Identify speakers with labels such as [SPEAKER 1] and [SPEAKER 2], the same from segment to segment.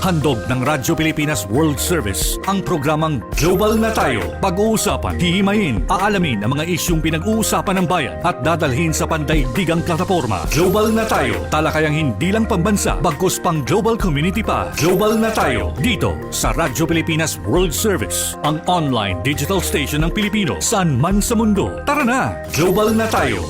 [SPEAKER 1] Handog ng Radyo Pilipinas World Service ang programang Global na Tayo. Pag-uusapan, hihimayin, aalamin ang mga isyung pinag-uusapan ng bayan at dadalhin sa pandaigdigang plataforma. Global na Tayo, talakayang hindi lang pambansa, bagkus pang global community pa. Global na Tayo, dito sa Radyo Pilipinas World Service, ang online digital station ng Pilipino saan man sa mundo. Tara na, Global na Tayo!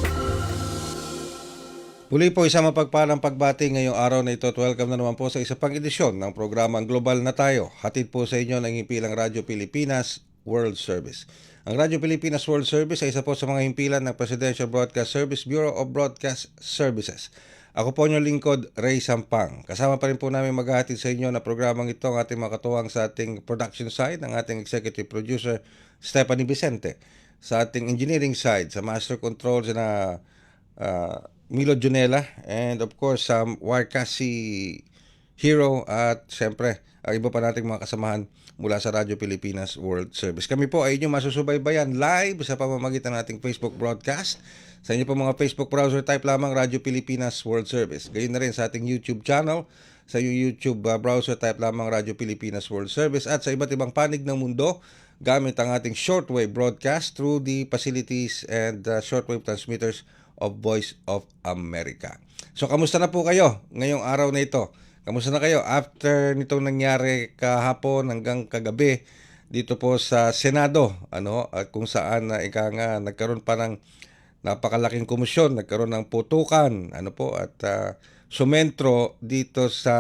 [SPEAKER 2] Muli po isang mapagpalang pagbati ngayong araw na ito at welcome na naman po sa isa pang edisyon ng programang Global na Tayo. Hatid po sa inyo ng himpilang Radyo Pilipinas World Service. Ang Radyo Pilipinas World Service ay isa po sa mga himpilan ng Presidential Broadcast Service Bureau of Broadcast Services. Ako po inyong lingkod, Ray Sampang. Kasama pa rin po namin maghahatid sa inyo na programang ito ang ating makatuwang sa ating production side, ang ating executive producer Stephanie Vicente. Sa ating engineering side, sa master controls na Milo Junela, and of course Wirecast si Hero at siyempre ang iba pa nating mga kasamahan mula sa Radyo Pilipinas World Service. Kami po ay inyong masusubaybayan live sa pamamagitan ng ating Facebook broadcast. Sa inyo po mga Facebook browser, type lamang Radyo Pilipinas World Service. Gayon na rin sa ating YouTube channel. Sa YouTube browser, type lamang Radyo Pilipinas World Service. At sa iba't ibang panig ng mundo, gamit ang ating shortwave broadcast through the facilities and shortwave transmitters of Voice of America. So, kamusta na po kayo ngayong araw na ito? Kamusta na kayo after nitong nangyari kahapon hanggang kagabi dito po sa Senado, at kung saan nagkaroon pa ng napakalaking komisyon, nagkaroon ng putukan, at sumentro dito sa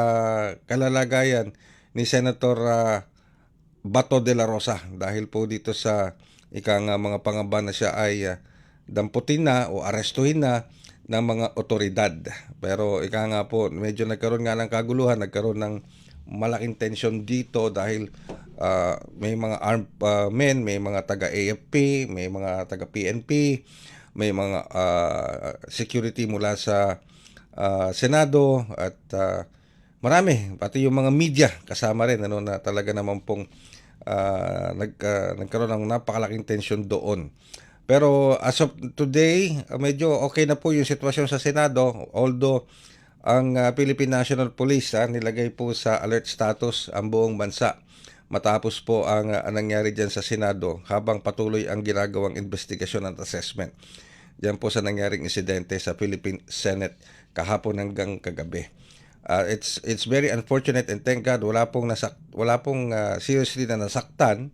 [SPEAKER 2] kalalagayan ni Senator Bato de la Rosa dahil po dito sa mga pangamba na siya ay damputin na o arestuhin na ng mga otoridad. Pero po, medyo nagkaroon nga ng kaguluhan, nagkaroon ng malaking tensyon dito dahil may mga armed men, may mga taga-AFP, may mga taga-PNP, may mga security mula sa Senado at marami, pati yung mga media kasama rin na talaga naman pong nagkaroon ng napakalaking tensyon doon. Pero as of today, medyo okay na po yung sitwasyon sa Senado, although ang Philippine National Police nilagay po sa alert status ang buong bansa matapos po ang nangyari dyan sa Senado habang patuloy ang ginagawang investigasyon at assessment dyan po sa nangyaring insidente sa Philippine Senate kahapon hanggang kagabi. It's very unfortunate and thank God wala pong seriously na nasaktan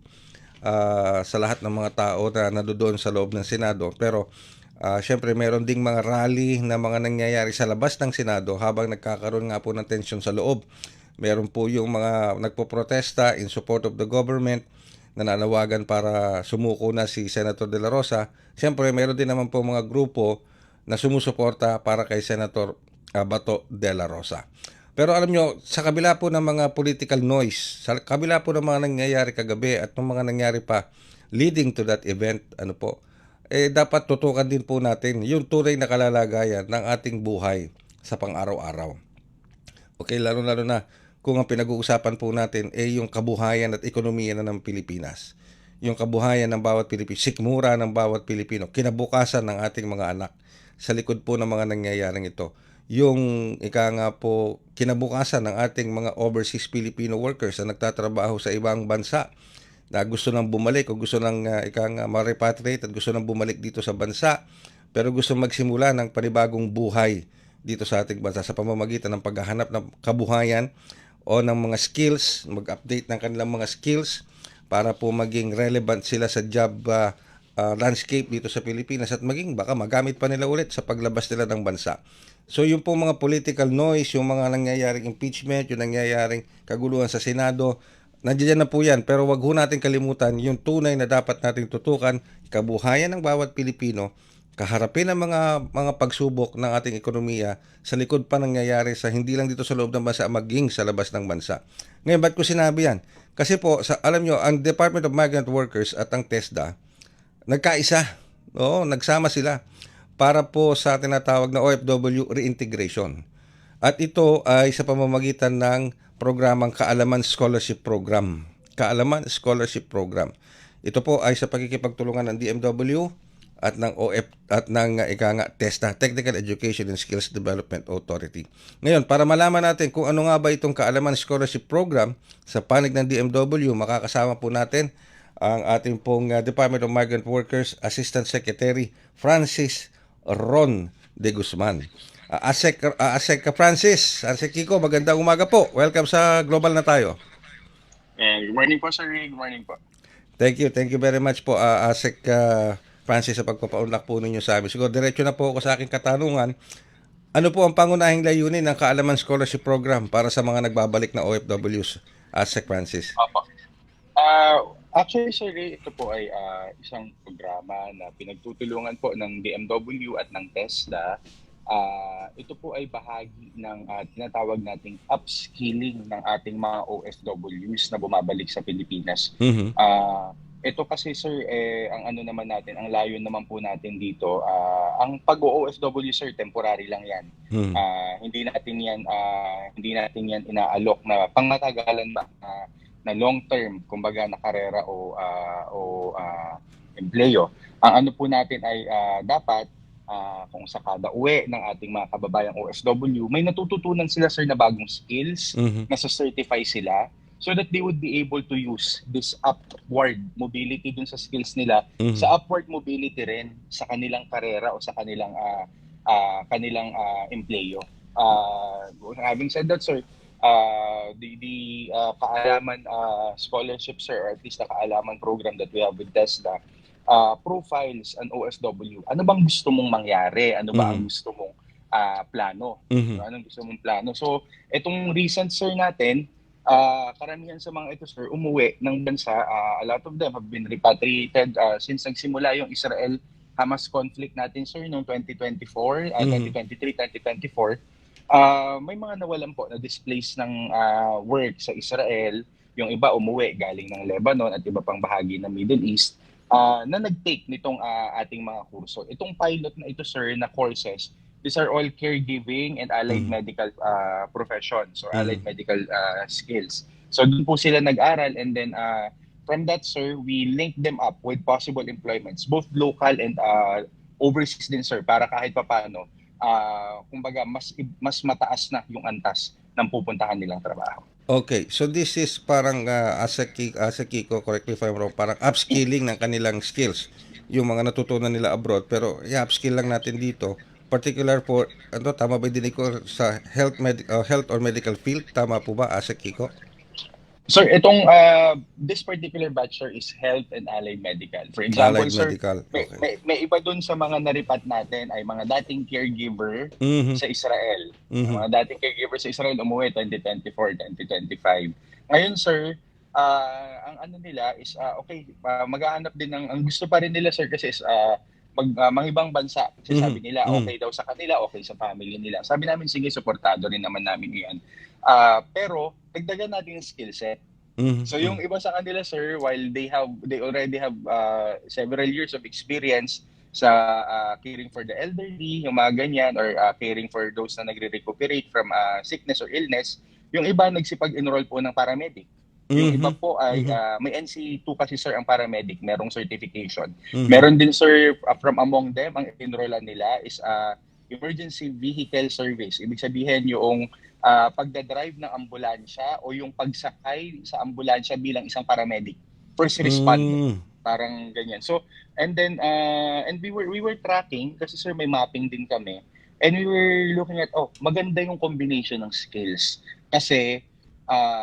[SPEAKER 2] sa lahat ng mga tao na nandoon sa loob ng Senado. Pero syempre meron ding mga rally na mga nangyayari sa labas ng Senado habang nagkakaroon nga po ng tensyon sa loob. Meron po yung mga nagpoprotesta in support of the government na nanawagan para sumuko na si Senator De La Rosa. Syempre meron din naman po mga grupo na sumusuporta para kay Senator Bato De La Rosa. Pero alam nyo, sa kabila po ng mga political noise, sa kabila po ng mga nangyayari kagabi at ng mga nangyari pa leading to that event, dapat tutukan din po natin yung tunay na kalalagayan ng ating buhay sa pang-araw-araw. Okay, lalo-lalo na kung ang pinag-uusapan po natin ay yung kabuhayan at ekonomiya na ng Pilipinas. Yung kabuhayan ng bawat Pilipino, sikmura ng bawat Pilipino, kinabukasan ng ating mga anak sa likod po ng mga nangyayaring ito. Yung kinabukasan ng ating mga overseas Filipino workers na nagtatrabaho sa ibang bansa na gusto nang bumalik o gusto nang ma-repatriate at gusto nang bumalik dito sa bansa pero gusto magsimula ng panibagong buhay dito sa ating bansa sa pamamagitan ng paghahanap ng kabuhayan o ng mga skills, mag-update ng kanilang mga skills para po maging relevant sila sa job landscape dito sa Pilipinas at maging baka magamit pa nila ulit sa paglabas nila ng bansa. So yung po mga political noise, yung mga nangyayaring impeachment, yung nangyayaring kaguluhan sa Senado, nandiyan na po yan. Pero wag ho natin kalimutan yung tunay na dapat nating tutukan, kabuhayan ng bawat Pilipino, kaharapin ang mga pagsubok ng ating ekonomiya sa likod pa nangyayari sa hindi lang dito sa loob ng bansa, maging sa labas ng bansa. Ngayon, ba't ko sinabi yan? Kasi po, alam nyo, ang Department of Migrant Workers at ang TESDA, nagkaisa, nagsama sila para po sa tinatawag na OFW reintegration. At ito ay sa pamamagitan ng programang Kaalaman Scholarship Program. Kaalaman Scholarship Program. Ito po ay sa pagkikipagtulungan ng DMW at ng TESDA, Technical Education and Skills Development Authority. Ngayon, para malaman natin kung ano nga ba itong Kaalaman Scholarship Program sa panig ng DMW, makakasama po natin ang ating pong Department of Migrant Workers Assistant Secretary Francis Ron de Guzman. Asek Francis, Asek Kiko, magandang umaga po. Welcome sa Global na tayo.
[SPEAKER 3] Good morning po, sir. Good morning po.
[SPEAKER 2] Thank you very much po, Asek Francis, sa pagpapaunlak po ninyo sa amin. Siguro, diretso na po ako sa aking katanungan. Ano po ang pangunahing layunin ng Kaalaman Scholarship Program para sa mga nagbabalik na OFWs, Asek Francis?
[SPEAKER 3] Opo. Actually, sir, ito po ay isang programa na pinagtutulungan po ng DMW at ng TESDA. Ito po ay bahagi ng tinatawag nating upskilling ng ating mga OFWs na bumabalik sa Pilipinas.
[SPEAKER 2] Mm-hmm.
[SPEAKER 3] Ito kasi, sir, ang ano naman natin, ang layo naman po natin dito, ang pag-OFW, sir, temporary lang yan.
[SPEAKER 2] Mm-hmm.
[SPEAKER 3] Hindi natin yan inaalok na pangmatagalan ba na long term, kumbaga na karera o empleyo. Ang ano po natin ay dapat kung sa kada uwi ng ating mga kababayang OFW, may natututunan sila, sir, na bagong skills,
[SPEAKER 2] Mm-hmm.
[SPEAKER 3] na certify sila so that they would be able to use this upward mobility dun sa skills nila,
[SPEAKER 2] Mm-hmm.
[SPEAKER 3] sa upward mobility rin sa kanilang karera o sa kanilang empleyo. Having said that, sir, the Kaalaman scholarship, sir, or at least the Kaalaman program that we have with TESDA, profiles an OFW. Ano bang gusto mong mangyari? Ano ba ang gusto mong plano?
[SPEAKER 2] Mm-hmm.
[SPEAKER 3] Anong gusto mong plano? So, itong recent, sir, natin, karamihan sa mga ito, sir, umuwi ng bansa. A lot of them have been repatriated since nagsimula yung Israel-Hamas conflict natin, sir, noong 2024, 2023, 2024. May mga nawalan po na displaced ng work sa Israel. Yung iba umuwi galing ng Lebanon at iba pang bahagi ng Middle East na nag-take nitong ating mga kurso. Itong pilot na ito, sir, na courses, these are all caregiving and allied medical professions or allied medical skills. So doon po sila nag-aral, and then from that, sir, we link them up with possible employments, both local and overseas din, sir, para kahit papaano, kumbaga mas mataas na yung antas ng pupuntahan nilang trabaho.
[SPEAKER 2] Okay, so this is parang Asek Kiko, correct me if I'm wrong, parang upskilling ng kanilang skills, yung mga natutunan nila abroad, pero i-upskill lang natin dito, particular for, tama ba dinig ko, sa health or medical field, tama po ba, Asek Kiko?
[SPEAKER 3] Sir, itong this particular batch, sir, is health and allied medical. For example,
[SPEAKER 2] Allied
[SPEAKER 3] sir,
[SPEAKER 2] medical. Okay.
[SPEAKER 3] may iba dun sa mga naripat natin ay mga dating caregiver sa Israel. Mga dating caregiver sa Israel umuwi 2024, 2025. Ngayon, sir, ang ano nila is maghahanap din ang gusto pa rin nila, sir, kasi is mangibang bansa. Kasi sabi nila, okay daw sa kanila, okay sa family nila. Sabi namin, sige, supportado rin naman namin yan. Pero dagdagan natin yung skill set. So yung iba sa kanila, sir, while they already have several years of experience sa caring for the elderly, yung mga ganyan, or caring for those na nagre-recuperate from sickness or illness, yung iba nagsipag-enroll po ng paramedic. Yung iba po ay may NC2 kasi, sir, ang paramedic, merong certification. Meron din, sir, from among them, ang enrollan nila is emergency vehicle service. Ibig sabihin yung pagdadrive ng ambulansya o yung pagsakay sa ambulansya bilang isang paramedic. First responder. Parang ganyan. So, and then and we were tracking kasi, sir, may mapping din kami. And we were looking at maganda yung combination ng skills. Kasi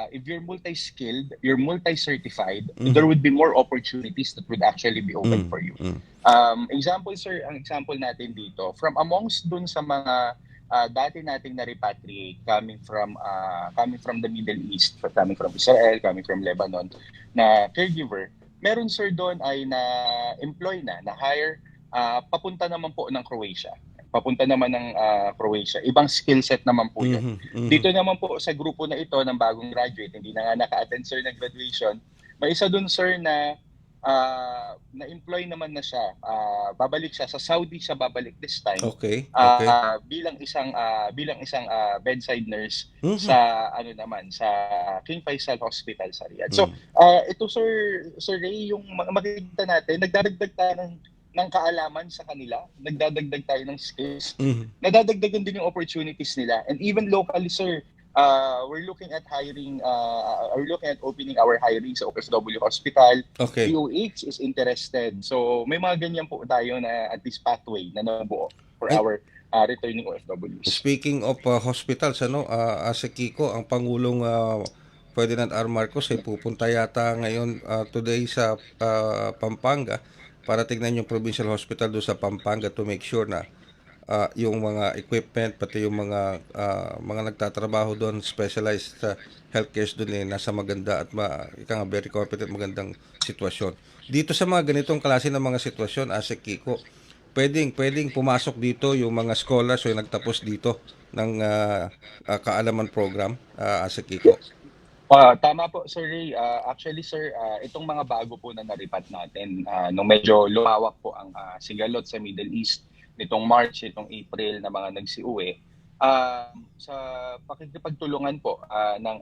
[SPEAKER 3] if you're multi-skilled, you're multi-certified, there would be more opportunities that would actually be open for you. Example, sir, ang example natin dito, from amongst dun sa mga dati nating na-repatriate coming from the Middle East, coming from Israel, coming from Lebanon, na caregiver, meron, sir, doon ay na-employ na-hire, papunta naman po ng Croatia. Papunta naman ng Croatia. Ibang skill set naman po yun. Dito naman po sa grupo na ito ng bagong graduate, hindi na nga naka-attend, sir, ng graduation, may isa doon, sir, na na-employ naman na siya. Babalik siya sa Saudi, siya babalik this time.
[SPEAKER 2] Okay.
[SPEAKER 3] Bilang isang bedside nurse sa sa King Faisal Hospital sa Riyadh. So ito, Sir Ray, yung makikita natin, nagdadagdag tayo ng ng kaalaman sa kanila, nagdadagdag tayo ng skills,
[SPEAKER 2] Mhm.
[SPEAKER 3] nadadagdagan din yung opportunities nila. And even locally, sir, we're looking at opening our hiring sa OFW Hospital.
[SPEAKER 2] Okay.
[SPEAKER 3] DOH is interested. So may mga ganyan po tayo na at least pathway na nabuo for
[SPEAKER 2] And
[SPEAKER 3] our returning OFWs.
[SPEAKER 2] speaking of hospitals, Ase Kiko, ang Pangulong Ferdinand R. Marcos ay pupunta yata ngayon today sa Pampanga para tignan yung provincial hospital doon sa Pampanga to make sure na yung mga equipment pati yung mga nagtatrabaho doon specialized healthcare doon nasa maganda at ika nga very competent magandang sitwasyon. Dito sa mga ganitong klase ng mga sitwasyon, Ase Kiko, pwedeng pumasok dito yung mga scholars o yung nagtapos dito ng kaalaman program, Ase Kiko.
[SPEAKER 3] Tama po, Sir Ray. Actually, sir, itong mga bago po na naripat natin, nung medyo lumawak po ang sigalot sa Middle East, nitong March, itong April na mga nagsiuwi, sa pakikipagtulungan po ng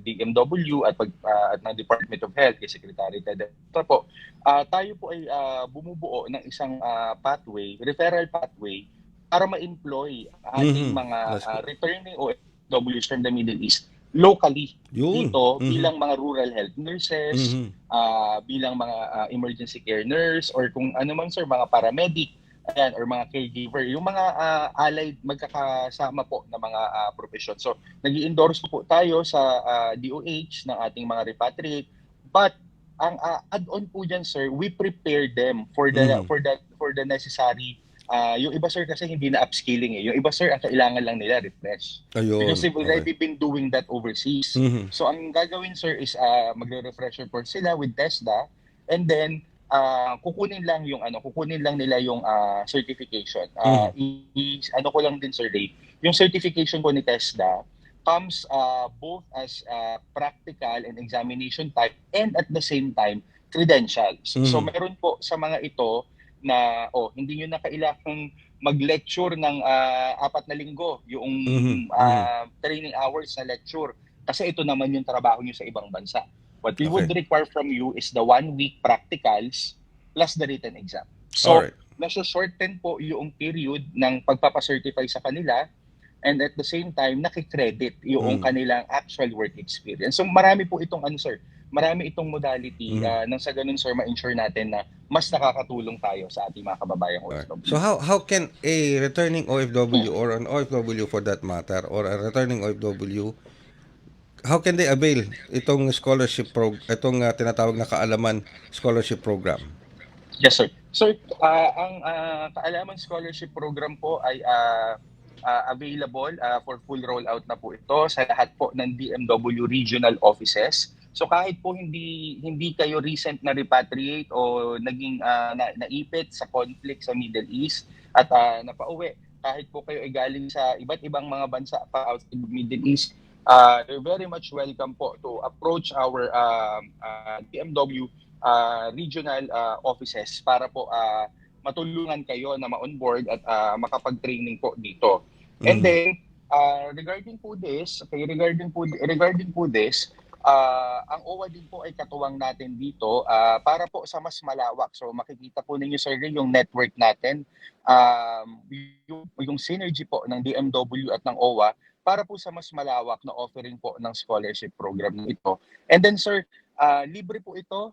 [SPEAKER 3] DMW at ng Department of Health, kay Secretary Ted po, tayo po ay bumubuo ng isang pathway, referral pathway, para ma-employ ating mga returning OFWs from the Middle East locally dito bilang mga rural health nurses, bilang mga emergency care nurse, or kung ano man sir, mga paramedic, ayan, or mga caregiver, yung mga allied magkakasama po na mga profession. So, nag-i-endorse po tayo sa DOH ng ating mga repatriate, but ang add-on po dyan sir, we prepare them for the necessary. Yung iba sir kasi hindi na upskilling eh. Yung iba sir ang kailangan lang nila refresh.
[SPEAKER 2] Ayun.
[SPEAKER 3] Because they've already been doing that overseas. So ang gagawin sir is magre-refresher course sila with TESDA, and then kukunin lang nila yung certification. Ano ko lang din sir Ray, yung certification ko ni TESDA comes both as practical and examination type, and at the same time credentials. So meron po sa mga ito na hindi nyo na kailangang mag-lecture ng 4 na linggo yung training hours na lecture, kasi ito naman yung trabaho nyo sa ibang bansa. What we would require from you is the 1 week practicals plus the written exam. So, nasa-shorten po yung period ng pagpapacertify sa kanila, and at the same time, nakikredit yung kanilang actual work experience. So, marami po itong marami itong modality nang sa ganun sir ma-ensure natin na mas nakakatulong tayo sa ating mga kababayang OFW.
[SPEAKER 2] So how can a returning OFW or an OFW for that matter, or a returning OFW, how can they avail itong scholarship itong tinatawag na kaalaman scholarship program?
[SPEAKER 3] Yes sir. Sir, ang kaalaman scholarship program po ay available for full rollout na po ito sa lahat po ng DMW regional offices. So kahit po hindi kayo recent na repatriate o naging naipit sa conflict sa Middle East at napauwi, kahit po kayo ay galing sa iba't ibang mga bansa pa outside the Middle East, you're very much welcome po to approach our DMW regional offices para po matulungan kayo na ma-onboard at makapag-training po dito. And then regarding po this, ang OWA din po ay katuwang natin dito para po sa mas malawak. So makikita po ninyo sir yung network natin, yung synergy po ng DMW at ng OWA para po sa mas malawak na offering po ng scholarship program na ito. And then sir, libre po ito.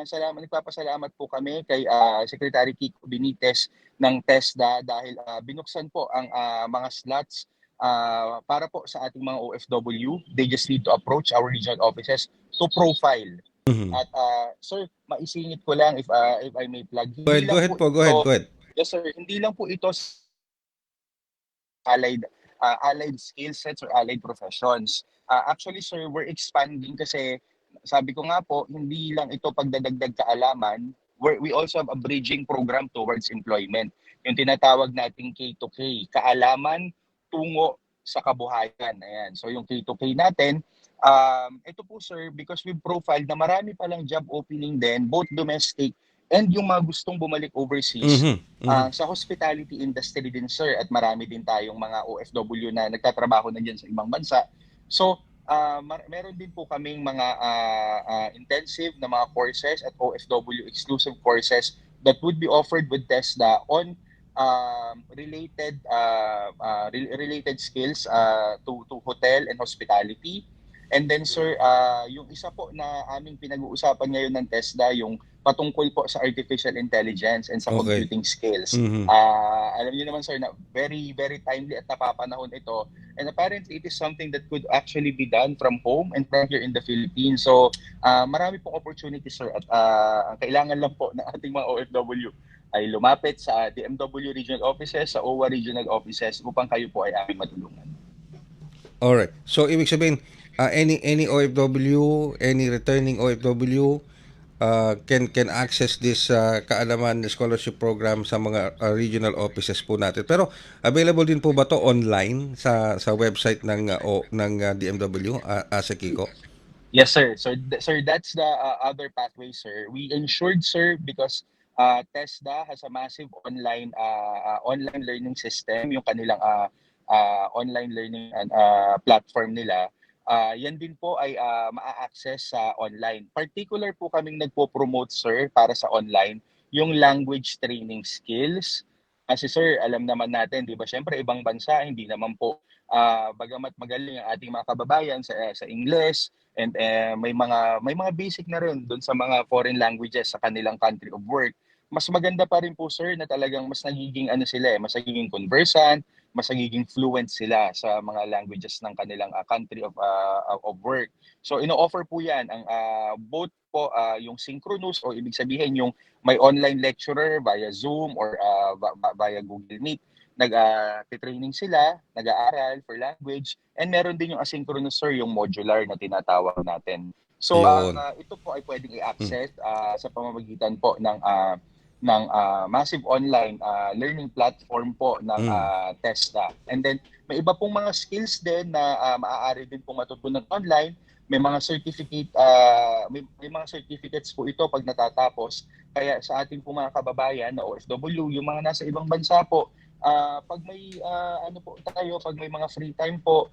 [SPEAKER 3] Nagpapasalamat po kami kay Secretary Kiko Benitez ng TESDA dahil binuksan po ang mga slots para po sa ating mga OFW. They just need to approach our regional offices to profile. At sir, maisingit ko lang if I may plug.
[SPEAKER 2] Go ahead.
[SPEAKER 3] Yes sir, hindi lang po ito allied skill sets or allied professions. Actually sir, we're expanding kasi sabi ko nga po, hindi lang ito pagdadagdag kaalaman, we also have a bridging program towards employment. Yung tinatawag nating K2K, kaalaman tungo sa kabuhayan. Ayan. So yung K2K natin, ito po sir, because we've profiled na marami palang job opening din, both domestic and yung mga gustong bumalik overseas sa hospitality industry din sir, at marami din tayong mga OFW na nagtatrabaho na dyan sa ibang bansa. So meron din po kaming mga intensive na mga courses at OFW exclusive courses that would be offered with TESDA on related skills to hotel and hospitality. And then sir, yung isa po na aming pinag-uusapan ngayon ng TESDA, yung patungkol po sa artificial intelligence and sa
[SPEAKER 2] Okay.
[SPEAKER 3] computing skills.
[SPEAKER 2] Mhm.
[SPEAKER 3] Alam niyo naman sir na very very timely at napapanahon ito, and apparently it is something that could actually be done from home and from here in the Philippines. So marami pong opportunity sir, at ang kailangan lang po ng ating mga OFW ay lumapit sa DMW regional offices, sa OWA regional offices upang kayo po ay aming matulungan.
[SPEAKER 2] Alright. So, ibig sabihin, any OFW, any returning OFW can access this kaalaman scholarship program sa mga regional offices po natin. Pero available din po ba to online sa website ng DMW, Asa Kiko?
[SPEAKER 3] Yes, sir. So, sir, that's the other pathway, sir. We ensured, sir, because TESDA has a massive online learning system, yung kanilang online learning platform nila. Yan din po ay maa-access sa online. Particular po kaming nagpo-promote, sir, para sa online, yung language training skills. Kasi sir, alam naman natin, di ba, syempre ibang bansa, hindi naman po, bagamat magaling ang ating mga kababayan sa English, and may mga basic na rin doon sa mga foreign languages sa kanilang country of work. Mas maganda pa rin po sir na talagang mas nagiging mas nagiging conversant, mas nagiging fluent sila sa mga languages ng kanilang country of work. So ino-offer po 'yan ang both po yung synchronous, o ibig sabihin yung may online lecturer via Zoom or via Google Meet. Nag-training sila, nag-aaral for language, and meron din yung asynchronous sir, yung modular na tinatawag natin. So
[SPEAKER 2] Yun.
[SPEAKER 3] ito po ay pwedeng i-access sa pamamagitan po ng massive online learning platform po ng TESDA. And then may iba pong mga skills din na maaari din pong matutunan online. May mga may mga certificates po ito pag natatapos. Kaya sa ating po mga kababayan na OFW, yung mga nasa ibang bansa po, pag may pag may mga free time po,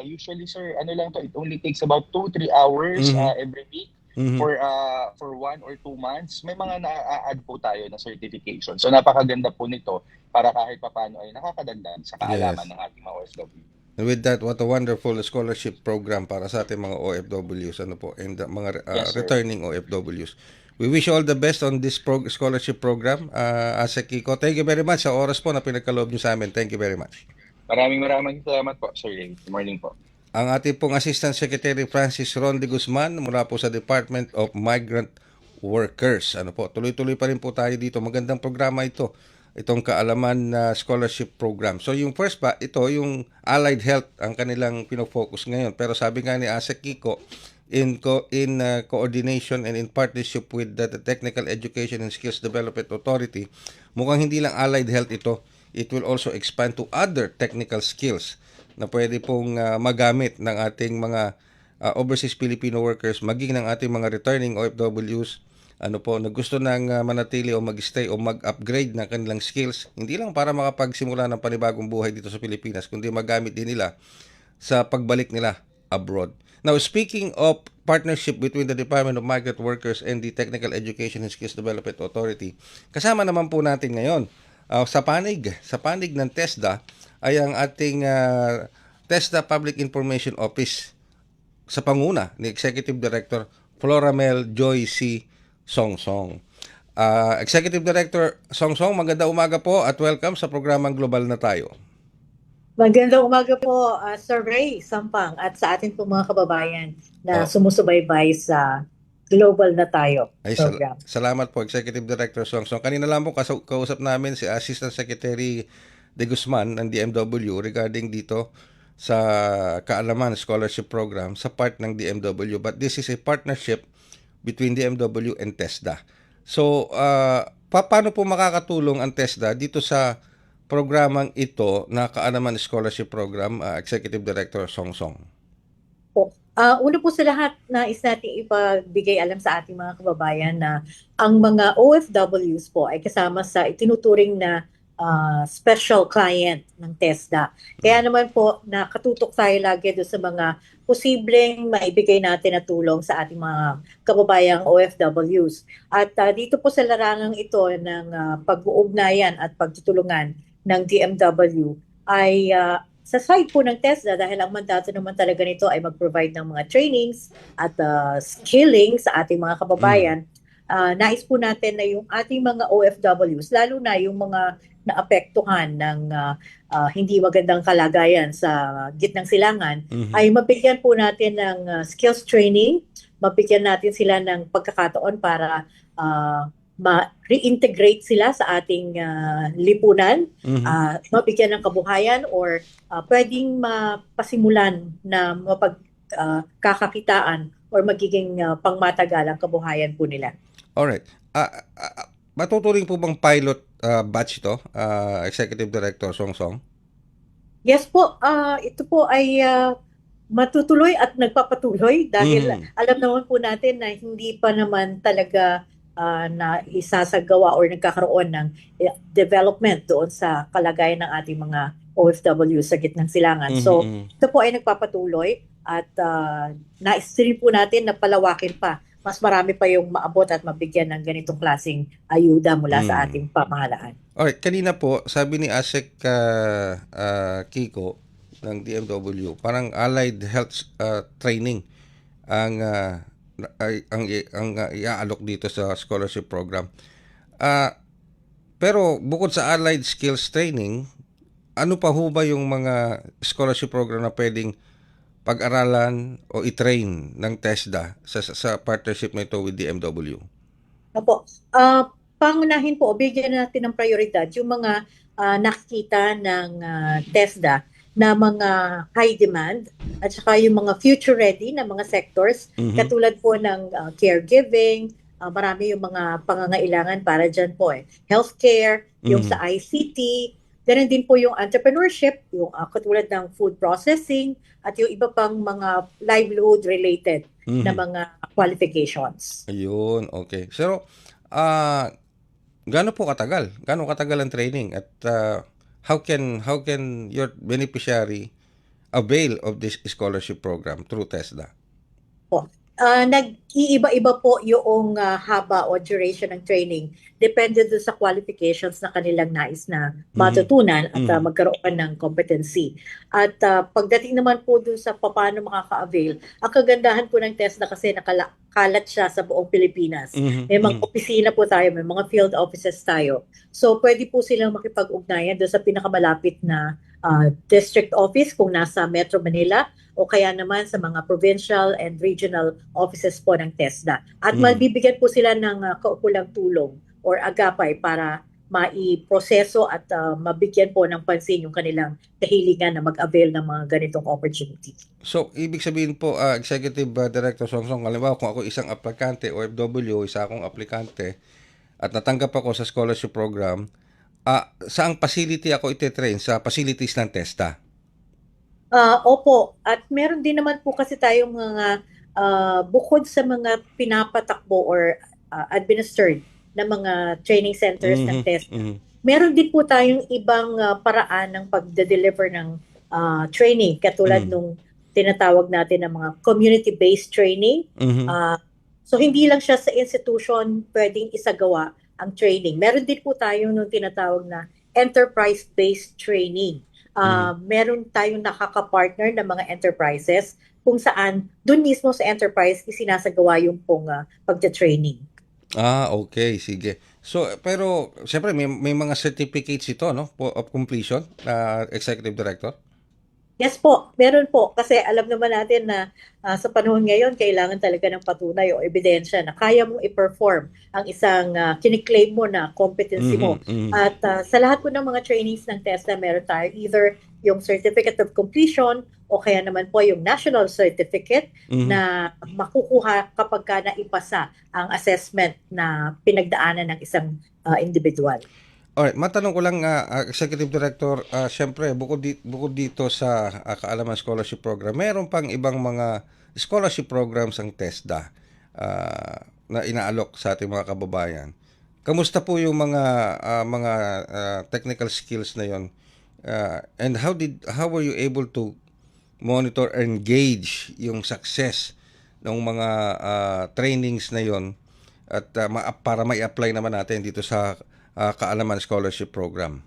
[SPEAKER 3] usually sir, lang to, it only takes about 2-3 hours every week. For 1 or 2 months, may mga na-add po tayo na certification. So napakaganda po nito para kahit papaano ay nakakadagdag sa kaalaman ng ating mga OFW.
[SPEAKER 2] And with that, what a wonderful scholarship program para sa ating mga OFWs and mga returning OFWs. We wish you all the best on this scholarship program, Asa Kiko. Thank you very much sa oras po na pinagkaloob niyo sa amin. Thank you very much.
[SPEAKER 3] Maraming salamat po, Sir Ray. Good morning po.
[SPEAKER 2] Ang ating pong Assistant Secretary Francis Ron de Guzman mula po sa Department of Migrant Workers. Tuloy-tuloy pa rin po tayo dito. Magandang programa ito. Itong kaalaman na scholarship program. So yung first pa, ito yung allied health ang kanilang pinofocus ngayon. Pero sabi nga ni Asa Kiko, in coordination and in partnership with the Technical Education and Skills Development Authority, mukhang hindi lang allied health ito. It will also expand to other technical skills na pwede pong magamit ng ating mga overseas Filipino workers, maging ng ating mga returning OFWs, na gusto nang manatili o mag-stay o mag-upgrade ng kanilang skills, hindi lang para makapagsimula ng panibagong buhay dito sa Pilipinas, kundi magamit din nila sa pagbalik nila abroad. Now, speaking of partnership between the Department of Migrant Workers and the Technical Education and Skills Development Authority, kasama naman po natin ngayon sa panig ng TESDA ay ang ating TESDA Public Information Office sa panguna ni Executive Director Floramel Joy C. Songsong. Executive Director Songsong, magandang umaga po at welcome sa programang Global na Tayo.
[SPEAKER 4] Magandang umaga po, Sir Ray Sampang, at sa ating po mga kababayan na sumusubaybay sa Global na Tayo program.
[SPEAKER 2] Salamat po, Executive Director Songsong. Kanina lang po kausap namin si Assistant Secretary de Guzman ng DMW regarding dito sa Kaalaman Scholarship Program sa part ng DMW. But this is a partnership between DMW and TESDA. So, paano po makakatulong ang TESDA dito sa programang ito na Kaalaman Scholarship Program, Executive Director Songsong?
[SPEAKER 4] Una po sa lahat, nais natin ipagbigay alam sa ating mga kababayan na ang mga OFWs po ay kasama sa itinuturing na special client ng TESDA. Kaya naman po, nakatutok tayo lagi doon sa mga posibleng maibigay natin na tulong sa ating mga kababayang OFWs. At dito po sa larangang ito ng pag-uugnayan at pagtutulungan ng DMW ay sa side po ng TESDA, dahil ang mandato naman talaga nito ay mag-provide ng mga trainings at skilling sa ating mga kababayan. Nais po natin na yung ating mga OFWs, lalo na yung mga naapektuhan ng hindi magandang kalagayan sa gitnang silangan, ay mabigyan po natin ng skills training, mabigyan natin sila ng pagkakataon para ma-reintegrate sila sa ating lipunan, mabigyan ng kabuhayan or pwedeng mapasimulan na mapagkakakitaan or magiging pangmatagalang kabuhayan po nila.
[SPEAKER 2] Alright. Matuturing po bang pilot batch ito, Executive Director Songsong?
[SPEAKER 4] Yes po, ito po ay matutuloy at nagpapatuloy dahil alam naman po natin na hindi pa naman talaga na isasagawa or nagkakaroon ng development doon sa kalagayan ng ating mga OFW sa gitnang silangan. So, ito po ay nagpapatuloy at nais rin po natin na palawakin pa. Mas marami pa yung maabot at mabigyan ng ganitong klaseng ayuda mula sa ating pamahalaan.
[SPEAKER 2] Alright, kanina po, sabi ni Asek Kiko ng DMW, parang allied health training ang iaalok dito sa scholarship program. Pero bukod sa allied skills training, ano pa ho ba yung mga scholarship program na pwedeng pag-aralan o i-train ng TESDA sa partnership na ito with DMW?
[SPEAKER 4] Opo. Pangunahin po, bigyan natin ng prioridad yung mga nakikita ng TESDA na mga high demand at saka yung mga future ready na mga sectors, katulad po ng caregiving, marami yung mga pangangailangan para dyan po healthcare, yung sa ICT, ganun din po yung entrepreneurship, yung katulad ng food processing, at yung iba pang mga livelihood-related na mga qualifications.
[SPEAKER 2] Ayun, okay. So, gaano po katagal? Gaano katagal ang training? At how can your beneficiary avail of this scholarship program through TESDA?
[SPEAKER 4] Nag-iiba-iba po yung haba o duration ng training. Depende doon sa qualifications na kanilang nais na matutunan at magkaroon ng competency. At pagdating naman po doon sa paano makaka-avail, ang kagandahan po ng TESDA kasi nakakalat siya sa buong Pilipinas. May mga opisina po tayo, may mga field offices tayo. So pwede po silang makipag-ugnayan doon sa pinakamalapit na district office kung nasa Metro Manila, o kaya naman sa mga provincial and regional offices po ng TESDA. At mabibigyan po sila ng kaukulang tulong or agapay para maiproseso at mabigyan po ng pansin yung kanilang kahilingan na mag-avail ng mga ganitong opportunity.
[SPEAKER 2] So, ibig sabihin po, Executive Director Songsong, halimbawa kung ako isang aplikante, OFW, isa akong aplikante, at natanggap ako sa scholarship program, saang facility ako ititrain? Sa facilities ng TESDA?
[SPEAKER 4] Opo, at meron din naman po kasi tayong mga bukod sa mga pinapatakbo or administered na mga training centers ng TESDA. Meron din po tayong ibang paraan ng pagde-deliver ng training, katulad nung tinatawag natin ng mga community-based training. So hindi lang siya sa institution pwedeng isagawa ang training. Meron din po tayong nung tinatawag na enterprise-based training. Meron tayong nakaka-partner na mga enterprises kung saan doon mismo sa enterprise isinasagawa yung pong pagte-training.
[SPEAKER 2] Okay, sige. So, pero siyempre may mga certificates ito, no, of completion, Executive Director?
[SPEAKER 4] Yes po, meron po. Kasi alam naman natin na sa panahon ngayon, kailangan talaga ng patunay o ebidensya na kaya mong i-perform ang isang kiniklaim mo na competency mo. At sa lahat po ng mga trainings ng TESDA, meron tayo either yung Certificate of Completion o kaya naman po yung National Certificate na makukuha kapag ka naipasa ang assessment na pinagdaanan ng isang individual.
[SPEAKER 2] Alright, matanong ko lang, Executive Director, siyempre, bukod dito sa Kaalaman Scholarship Program, meron pang ibang mga scholarship programs ang TESDA na inaalok sa ating mga kababayan. kamusta po yung mga technical skills na yon? And how were you able to monitor and gauge yung success ng mga trainings na yon at para mai-apply naman natin dito sa Kaalaman Scholarship Program?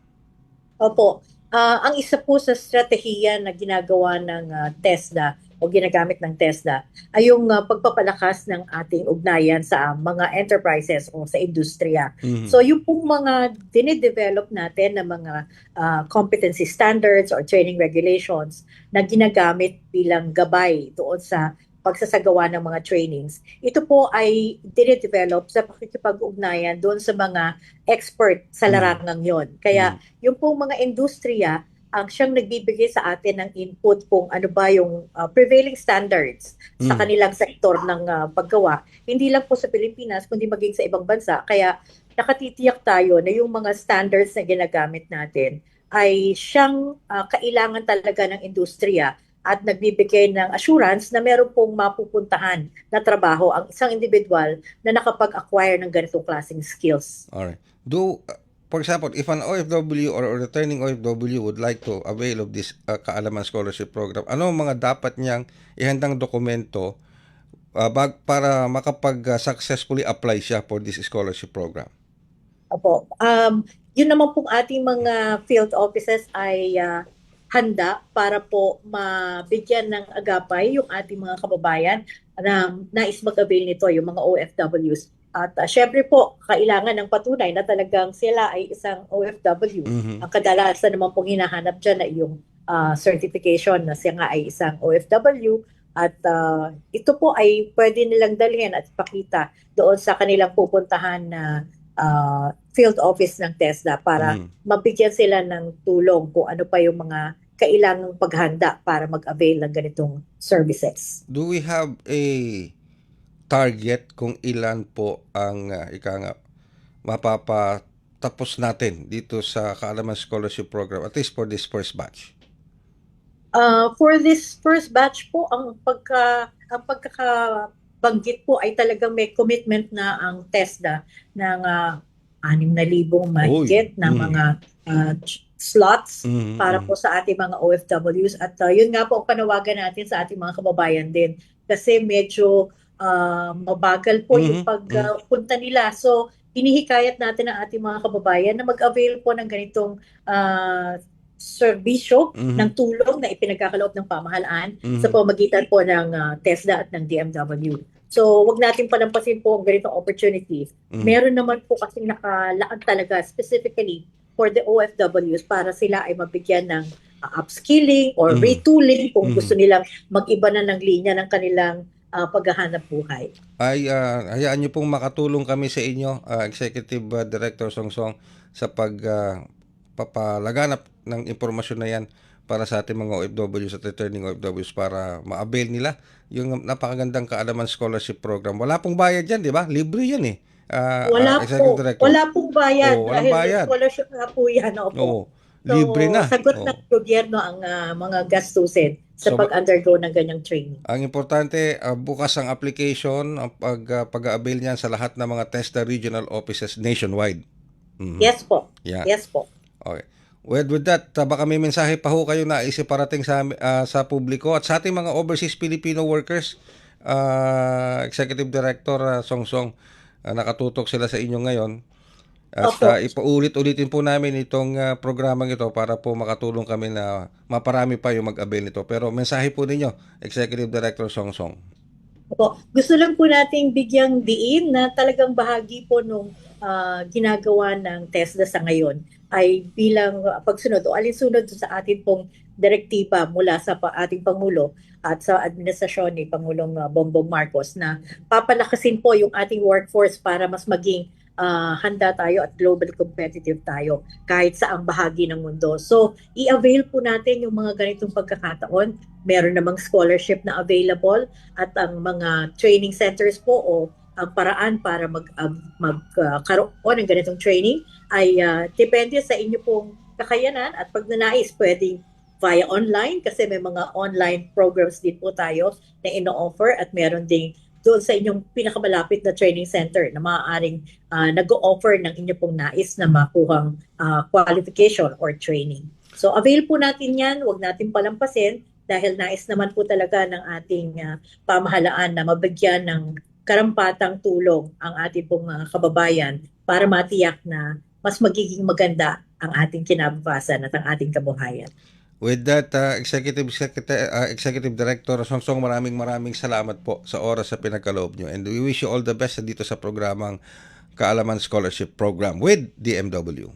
[SPEAKER 4] Opo. Ang isa po sa strategiya na ginagawa ng TESDA o ginagamit ng TESDA ay yung pagpapalakas ng ating ugnayan sa mga enterprises o sa industriya. So yung pong mga dinidevelop natin na mga competency standards or training regulations na ginagamit bilang gabay doon sa pagsasagawa ng mga trainings, ito po ay dinidevelop sa pakikipag-ugnayan doon sa mga expert sa larangang yon. Kaya yung pong mga industriya ang siyang nagbibigay sa atin ng input kung ano ba yung prevailing standards sa kanilang sektor ng paggawa. Hindi lang po sa Pilipinas, kundi maging sa ibang bansa. Kaya nakatitiyak tayo na yung mga standards na ginagamit natin ay siyang kailangan talaga ng industriya at nagbibigay ng assurance na meron pong mapupuntahan na trabaho ang isang individual na nakapag-acquire ng ganitong klaseng skills.
[SPEAKER 2] Alright. For example, if an OFW or returning OFW would like to avail of this Kaalaman Scholarship Program, ano ang mga dapat niyang ihandang dokumento para makapag-successfully apply siya for this scholarship program?
[SPEAKER 4] Opo. Yun naman pong ating mga field offices ay handa para po mabigyan ng agapay yung ating mga kababayan na nais mag-avail nito, yung mga OFWs. At syempre po, kailangan ng patunay na talagang sila ay isang OFW. Ang kadalasan naman pong hinahanap dyan ay yung certification na siya nga ay isang OFW. At ito po ay pwede nilang dalhin at ipakita doon sa kanilang pupuntahan na field office ng TESDA para mabigyan sila ng tulong kung ano pa yung mga kailangang paghanda para mag-avail ng ganitong services.
[SPEAKER 2] Do we have a target kung ilan po ang mapapatapos natin dito sa Kaalaman Scholarship Program, at least for this first batch?
[SPEAKER 4] For this first batch po, ang pagkakabanggit po ay talagang may commitment na ang TESDA ng 6,000 mahigit na mga slots para po sa ating mga OFWs. At yun nga po ang panawagan natin sa ating mga kababayan din kasi medyo mabagal po yung pagpunta nila. So, hinihikayat natin ang ating mga kababayan na mag-avail po ng ganitong serbisyo ng tulong na ipinagkakaloob ng pamahalaan sa pamamagitan po ng TESDA at ng DMW. So, wag natin palampasin po ang ganitong opportunity. Meron naman po kasing nakalaan talaga specifically for the OFWs para sila ay mabigyan ng upskilling or retooling kung gusto nilang mag-iba na ng linya ng kanilang paghahanap buhay.
[SPEAKER 2] Hayaan niyo pong makatulong kami sa inyo, Executive Director Songsong, sa papalaganap ng impormasyon na yan para sa ating mga OFWs at returning OFWs para ma-avail nila yung napakagandang Kaalaman Scholarship Program. Wala pong bayad yan, di ba? Libre yan eh.
[SPEAKER 4] Wala pong bayad.
[SPEAKER 2] Walang bayad.
[SPEAKER 4] Wala siya nga po yan.
[SPEAKER 2] Oo. Libre na.
[SPEAKER 4] Sagot ng gobyerno ang mga gastusin sa pag-undergo ng ganyang training.
[SPEAKER 2] Ang importante, bukas ang application, ang pag-avail niyan sa lahat ng mga TESDA regional offices nationwide.
[SPEAKER 4] Yes po.
[SPEAKER 2] Yeah.
[SPEAKER 4] Yes po.
[SPEAKER 2] Okay. With that, baka may mensahe pa ho kayo na isiparating sa publiko at sa ating mga overseas Filipino workers, Executive Director Songsong, nakatutok sila sa inyo ngayon. At ipaulit-ulitin po namin itong programang ito para po makatulong kami na maparami pa yung mag-avail nito. Pero mensahe po ninyo, Executive Director Songsong.
[SPEAKER 4] Gusto lang po nating bigyang diin na talagang bahagi po nung ginagawa ng TESDA sa ngayon ay bilang pagsunod o alinsunod sa ating pong direktiba mula sa ating Pangulo at sa administrasyon ni Pangulong Bongbong Marcos na papalakasin po yung ating workforce para mas maging handa tayo at globally competitive tayo kahit saang bahagi ng mundo. So, i-avail po natin yung mga ganitong pagkakataon. Meron namang scholarship na available at ang mga training centers po o ang paraan para magkaroon ng ganitong training ay depende sa inyo pong kakayanan at pag nanais pwedeng via online kasi may mga online programs din po tayo na ino-offer at meron ding doon sa inyong pinakamalapit na training center na maaaring nag-o-offer ng inyo pong nais na makuhang qualification or training. So avail po natin yan, huwag natin palampasin dahil nais naman po talaga ng ating pamahalaan na mabigyan ng karampatang tulong ang ating pong mga kababayan para matiyak na mas magiging maganda ang ating kinabukasan at ang ating kabuhayan.
[SPEAKER 2] With that, Executive Director Songsong, maraming salamat po sa oras sa pinagkaloob nyo. And we wish you all the best dito sa programang Kaalaman Scholarship Program with DMW.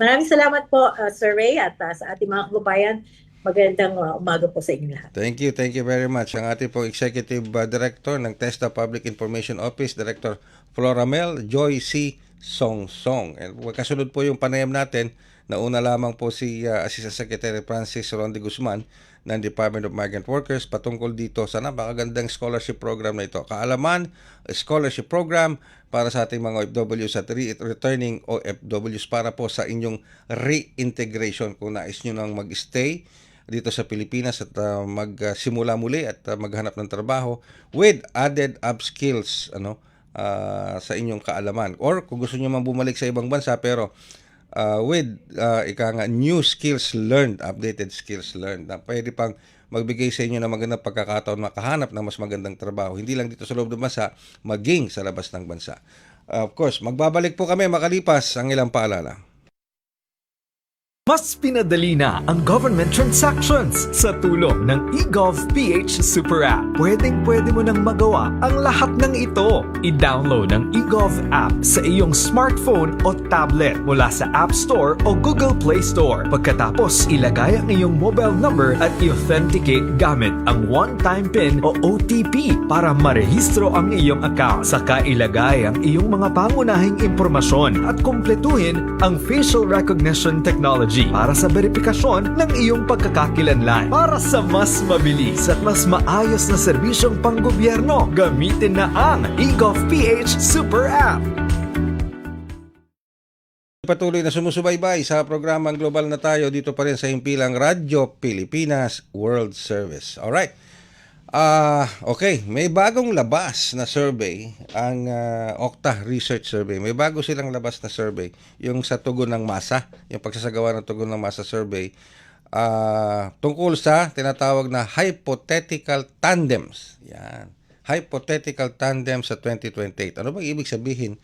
[SPEAKER 4] Maraming salamat po, Sir Ray, at sa ating mga kababayan. Magandang umaga po sa inyo lahat.
[SPEAKER 2] Thank you very much. Ang ating pong Executive Director ng TESDA Public Information Office, Director Floramel Joy C. Songsong. And kasunod po yung panayam natin. Nauna lamang po si Assistant Secretary Francis Ronde Guzman ng Department of Migrant Workers patungkol dito sa napakagandang scholarship program na ito. Kaalaman Scholarship Program para sa ating mga OFWs at returning OFWs para po sa inyong reintegration kung nais nyo nang mag-stay dito sa Pilipinas at magsimula muli at maghanap ng trabaho with added upskills sa inyong kaalaman. Or kung gusto nyo man bumalik sa ibang bansa pero with new skills learned, updated skills learned na pwede pang magbigay sa inyo ng magandang pagkakataon makahanap ng mas magandang trabaho. Hindi lang dito sa loob ng bansa, maging sa labas ng bansa. Of course, magbabalik po kami makalipas ang ilang paalala.
[SPEAKER 5] Mas pinadali na ang government transactions sa tulong ng eGovPH Super App. Pwedeng-pwede mo nang magawa ang lahat ng ito. I-download ang eGov app sa iyong smartphone o tablet mula sa App Store o Google Play Store. Pagkatapos, ilagay ang iyong mobile number at i-authenticate gamit ang one-time PIN o OTP para marehistro ang iyong account. Saka ilagay ang iyong mga pangunahing impormasyon at kumpletuhin ang facial recognition technology para sa verifikasyon ng iyong pagkakakilanlan. Para sa mas mabilis at mas maayos na serbisyong panggobyerno, gamitin na ang eGovPH Super App.
[SPEAKER 2] Patuloy na sumusubaybay sa programang Global na Tayo dito pa rin sa himpilang Radyo Pilipinas World Service. Alright. Okay, may bagong labas na survey ang Okta Research Survey. May bago silang labas na survey, yung sa tugon ng masa, yung pagsasagawa ng tugon ng masa survey tungkol sa tinatawag na hypothetical tandems. Yan. Hypothetical tandems sa 2028. Ano bang ibig sabihin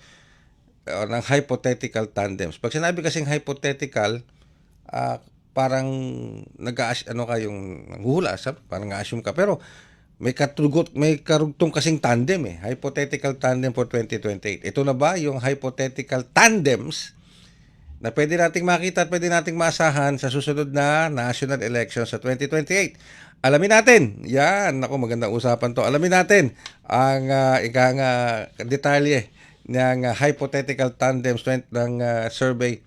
[SPEAKER 2] ng hypothetical tandems? Pag sinabi kasing hypothetical, parang yung nanghuhula, parang nga-assume ka, pero may karugtong kasing tandem hypothetical tandem for 2028. Ito na ba yung hypothetical tandems na pwede nating makita at pwede nating maasahan sa susunod na national election sa 2028? Alamin natin. Yan, naku, magandang usapan to. Alamin natin ang detalye ng hypothetical tandems ng survey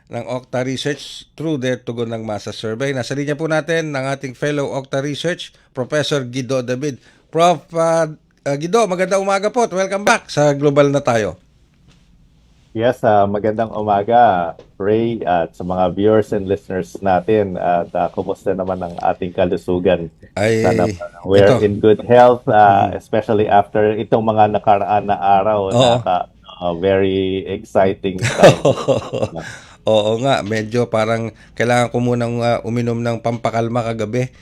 [SPEAKER 2] ng Okta Research through their tugon ng masa survey. Nasa linya po natin ng ating fellow Okta Research, Professor Guido David. Prof. Guido, magandang umaga po. Welcome back sa Global na Tayo.
[SPEAKER 6] Yes, magandang umaga, Ray, at sa mga viewers and listeners natin. At kumusta naman ang ating kalusugan? Sana we're in good health, especially after itong mga nakaraan na araw. Very exciting time.
[SPEAKER 2] Oo nga, medyo parang kailangan ko munang uminom ng pampakalma kagabi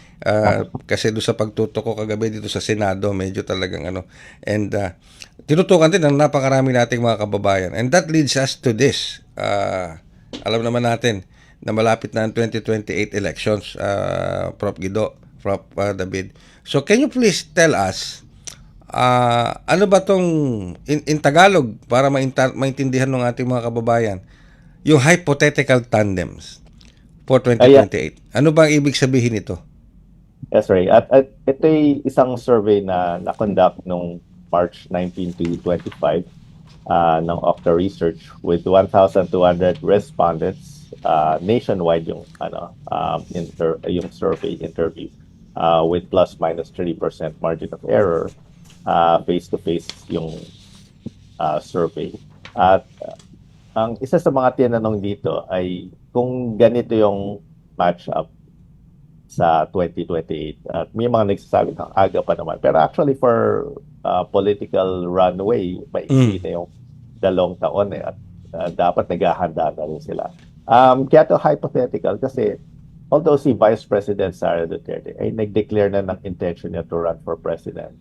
[SPEAKER 2] kasi doon sa pagtutok ko kagabi dito sa Senado, medyo talagang and tinutukan din ng napakarami nating mga kababayan. And that leads us to this. Alam naman natin na malapit na ang 2028 elections, Prof. Guido, Prof. David. So can you please tell us ano ba tong in Tagalog para maintindihan ng ating mga kababayan yung hypothetical tandems for 2028. Ano bang ibig sabihin nito?
[SPEAKER 6] Yes, Ray. At ito ay isang survey na na-conduct noong March 19 to 25 ng Okta Research with 1,200 respondents nationwide yung yung survey interview with plus minus 3% margin of error, face-to-face yung survey. At ang isa sa mga tinanong dito ay kung ganito yung match-up sa 2028. At may mga nagsasabi ng aga pa naman. Pero actually for political runway, maiksi na yung 2 taon at dapat naghahanda na rin sila. Kaya to hypothetical kasi although si Vice President Sara Duterte ay nag-declare na ng intention niya to run for president,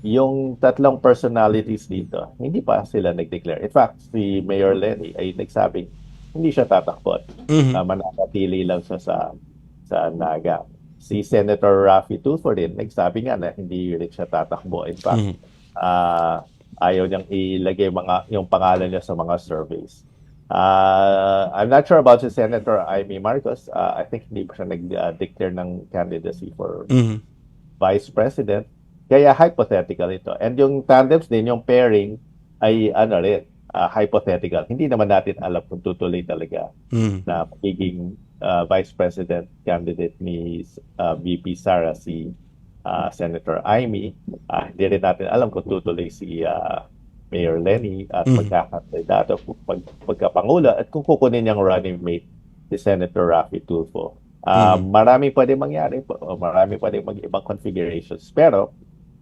[SPEAKER 6] yung 3 personalities dito, hindi pa sila nag-declare. In fact, si Mayor Lenny ay nagsabing hindi siya tatakbo. Mananatili lang siya sa Naga. Si Senator Raffy Tulfo din, nagsabi nga na hindi rin siya tatakbo. In fact, ayaw niyang ilagay yung pangalan niya sa mga surveys. I'm not sure about si Senator Amy Marcos. I think hindi pa siya nag-declare ng candidacy for Vice President. Kaya hypothetical ito. And yung tandems din, yung pairing, ay hypothetical. Hindi naman natin alam kung tutuloy talaga na magiging Vice President candidate ni VP Sara si Senator Amy. Hindi rin natin alam kung tutuloy si Mayor Lenny at magkakandidato pagkapangulo at kung kukunin niyang running mate si Senator Raffy Tulfo. Maraming pwedeng mangyari po. Maraming pwedeng mag-ibang configurations. Pero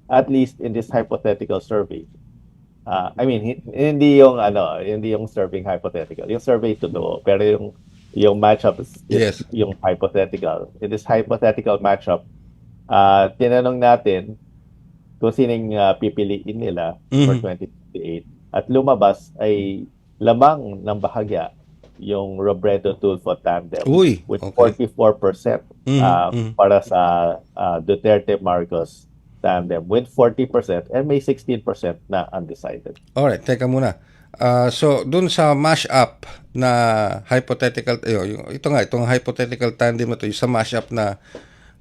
[SPEAKER 6] at least in this hypothetical survey, I mean, hindi yung survey hypothetical. Yung survey totoo, pero yung matchup is yung hypothetical. In this hypothetical matchup, tinanong natin kung sinong pipiliin nila for 2028 at lumabas ay lamang ng bahagya yung Robredo Tulfo tandem with 44% para sa Duterte Marcos tandem with 40% and may 16% na undecided.
[SPEAKER 2] Alright, teka muna. So, dun sa mash-up na hypothetical, itong hypothetical tandem na to, yung sa mash-up na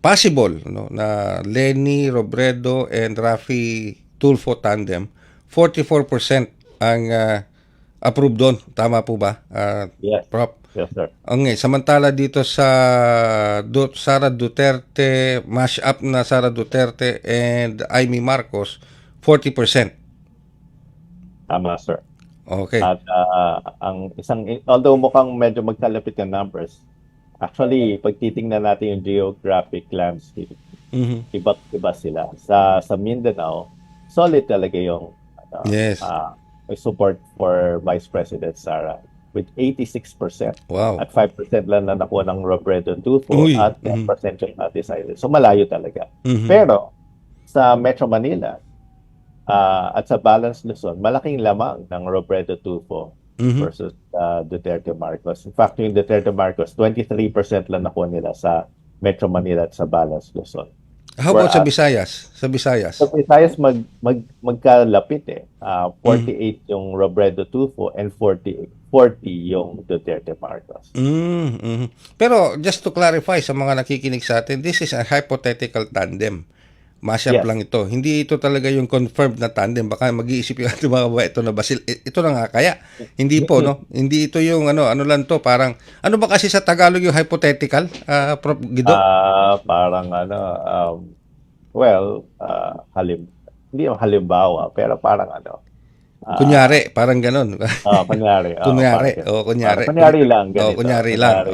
[SPEAKER 2] possible, na Lenny, Robredo, and Raffy Tulfo tandem, 44% ang approved doon. Tama po ba,
[SPEAKER 6] Yes.
[SPEAKER 2] Prop?
[SPEAKER 6] Yes, sir.
[SPEAKER 2] Okay, samantala dito sa Sara Duterte, mash-up na Sara Duterte and Amy Marcos, 40%.
[SPEAKER 6] Tama, sir.
[SPEAKER 2] Okay.
[SPEAKER 6] At although mukhang medyo magkalapit ng numbers, actually, pag titingnan natin yung geographic landscape, iba sila. Sa Mindanao, solid talaga yung support for Vice President Sara with 86%.
[SPEAKER 2] Wow.
[SPEAKER 6] At 5% lang na nakuha ng Robredo Tulfo at 10% yung undecided. So malayo talaga. Pero sa Metro Manila at sa Balance Luzon, malaking lamang ng Robredo Tulfo versus Duterte Marcos. In fact, yung Duterte Marcos, 23% lang nakuha nila sa Metro Manila at sa Balance Luzon.
[SPEAKER 2] How about sa Visayas? Sa Visayas?
[SPEAKER 6] Sa Visayas, magkalapit 48 yung Robredo Tulfo and 40 yung Duterte Marcos.
[SPEAKER 2] Pero just to clarify sa mga nakikinig sa atin, this is a hypothetical tandem. Mashup lang ito. Hindi ito talaga yung confirmed na tandem. Baka mag-iisip yung mga ba ito na basil. Ito na nga kaya. Hindi po, no? Hindi ito yung ano lang to. Parang, ano ba kasi sa Tagalog yung hypothetical, Prof. Guido?
[SPEAKER 6] Parang hindi yung halimbawa, pero parang
[SPEAKER 2] kunyari, parang ganun.
[SPEAKER 6] Kunyari.
[SPEAKER 2] Kunyari lang.
[SPEAKER 6] Ganito.
[SPEAKER 2] Kunyari lang.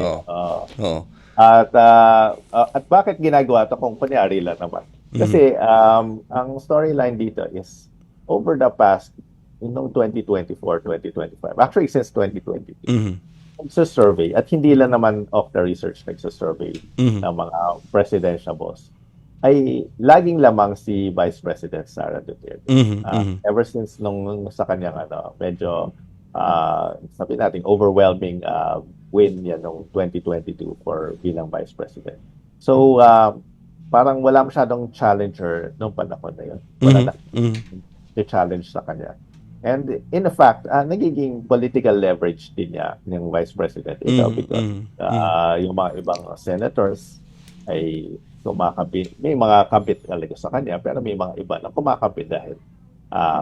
[SPEAKER 6] At bakit ginagawa to kung kunyari lang naman? Kasi ang storyline dito is over the past noong 2024, 2025. Actually since 2022. Nagsa-survey at hindi lang naman off the research nagsa-survey ng mga presidential boss. Ay laging lamang si Vice President Sara Duterte. Ever since nung sa kanyang medyo sabi natin overwhelming win niya noong 2022 for bilang Vice President. So parang wala masyadong challenger nung panahon na yun. Wala na challenge sa kanya. And in fact, nagiging political leverage din niya ng Vice President ito because yung mga ibang senators ay kumakapit. May mga kapit talaga sa kanya pero may mga iba na kumakapit dahil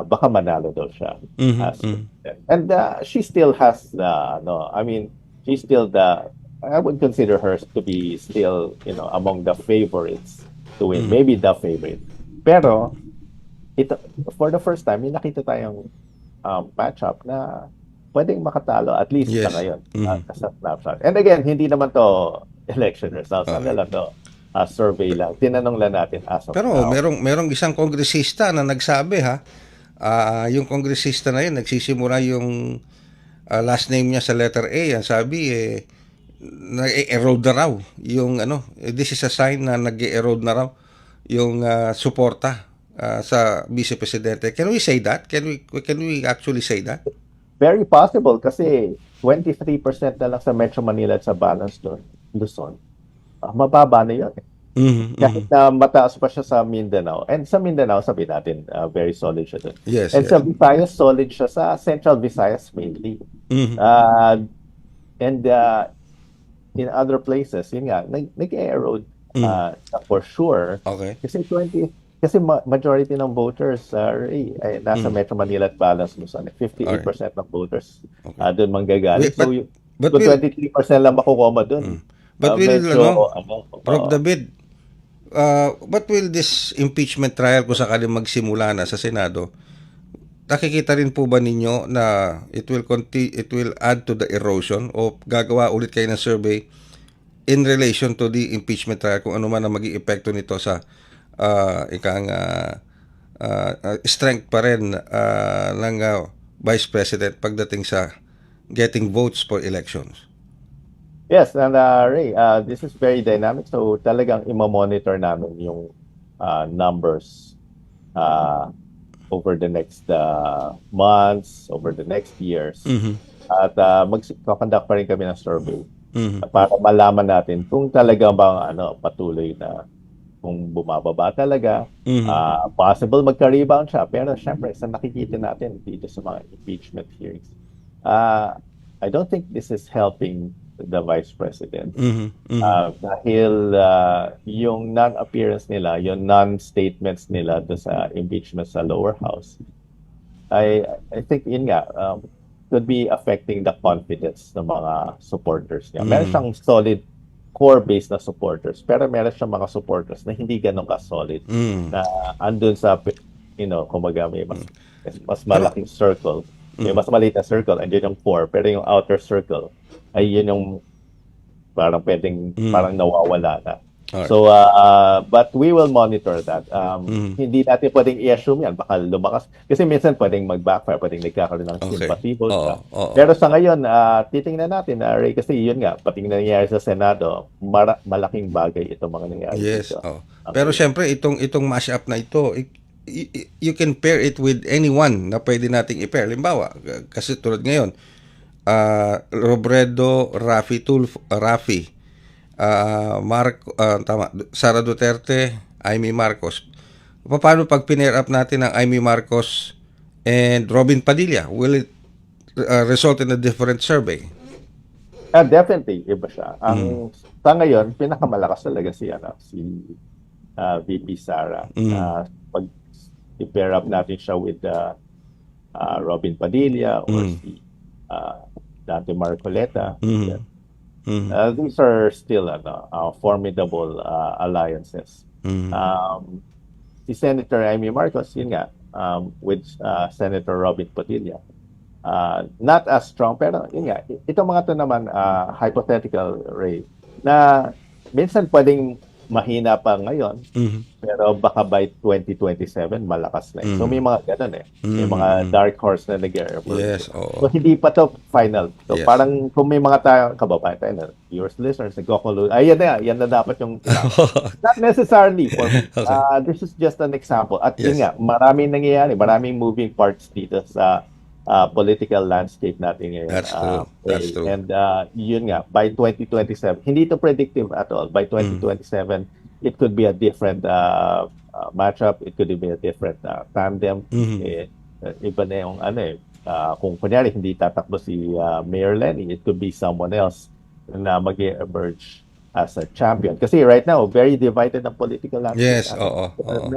[SPEAKER 6] baka manalo daw siya. And she still has she's still I would consider her to be still, among the favorites to win. Maybe the favorite. Pero, ito, for the first time, may nakita tayong matchup na pwedeng makatalo, at least sa ngayon. Sa snapshot. And again, hindi naman to election results. Ano lang to? survey lang. Tinanong lang natin as of
[SPEAKER 2] Pero
[SPEAKER 6] now.
[SPEAKER 2] merong isang kongresista na nagsabi ha, yung kongresista na yun, nagsisimula yung last name niya sa letter A, ang sabi nag-erode na raw yung this is a sign na nag-erode na raw yung suporta sa Vice Presidente. Can we say that? Can we actually say that?
[SPEAKER 6] Very possible kasi 23% na lang sa Metro Manila at sa balance doon, Luzon. Mababa na yun. Kahit na mataas pa siya sa Mindanao. And sa Mindanao, sabi natin, very solid siya doon.
[SPEAKER 2] Yes.
[SPEAKER 6] And sa Visayas, solid siya sa Central Visayas mainly. And in other places, yun nga, nag-erode for sure.
[SPEAKER 2] Okay.
[SPEAKER 6] Kasi majority ng voters ay nasa Metro Manila at Balance Luzon. 58% ng voters doon manggagaling.
[SPEAKER 2] But
[SPEAKER 6] So 23% lang makukuha mo doon.
[SPEAKER 2] But
[SPEAKER 6] medyo,
[SPEAKER 2] Prof. David, what will this impeachment trial kung sakali magsimula na sa Senado, nakikita rin po ba ninyo na it will add to the erosion o gagawa ulit kayo ng survey in relation to the impeachment trial kung ano man ang maging epekto nito sa strength pa rin ng Vice President pagdating sa getting votes for elections?
[SPEAKER 6] Yes, and Ray, this is very dynamic. So talagang imamonitor namin yung numbers over the next months, over the next years. At mag-conduct pa rin kami ng survey para malaman natin kung talaga bang patuloy na kung bumababa talaga. Possible magka-rebound siya. Pero syempre, sa nakikita natin dito sa mga impeachment hearings, I don't think this is helping the Vice President. Dahil yung non-appearance nila, yung non-statements nila do sa impeachment sa lower house, I think yun nga, could be affecting the confidence ng mga supporters niya. Meron siyang solid core base na supporters, pero meron siyang mga supporters na hindi ganun ka-solid, na andun sa, kumaga may mas malaking circle. May mas maliit na circle, andun yung core, pero yung outer circle, ay yun yung parang pwedeng parang nawawala na.
[SPEAKER 2] Alright.
[SPEAKER 6] So, but we will monitor that. Hindi natin pwedeng i-assume yan. Baka lumakas. Kasi minsan pwedeng mag-backfire, pwedeng nagkakaroon ng sympathy vote. Pero sa ngayon, titingnan natin, Ray, kasi yun nga, pati nangyayari sa Senado, malaking bagay itong mga nangyayari.
[SPEAKER 2] Yes. Pero syempre, itong mashup na ito, you can pair it with anyone na pwede nating i-pair. Limbawa, kasi tulad ngayon, Robredo, Raffy, Sara Duterte, Amy Marcos. Paano pag pinair up natin ang Amy Marcos and Robin Padilla? Will it result in a different survey?
[SPEAKER 6] Definitely, iba siya. Sa ngayon, pinakamalakas talaga si VP Sara. Pag i-pair up natin siya with Robin Padilla or si Dante Marcoleta. These are still formidable alliances. Si Senator Amy Marcos, yun nga, with Senator Robin Padilla. Not as strong, pero yun nga, itong mga to naman, hypothetical, Ray, na minsan pwedeng mahina pa ngayon, pero baka by 2027, malakas na. So may mga ganun may mga dark horse na nag-emerge.
[SPEAKER 2] Yes,
[SPEAKER 6] So hindi pa to final. So parang kung may mga tayong kababayan tayo na viewers, listeners, nagkakalulo, yan na dapat yung not necessarily for me. This is just an example. At yun nga, maraming nangyayari, maraming moving parts dito sa political landscape natin ngayon.
[SPEAKER 2] That's true.
[SPEAKER 6] And yun nga, by 2027, hindi to predictive at all. By 2027, it could be a different matchup. It could be a different tandem. Iba na yung kung kunyari hindi tatakbo si Mayor Lenny, it could be someone else na mag-emerge as a champion. Kasi right now, very divided ang political landscape.
[SPEAKER 2] Yes,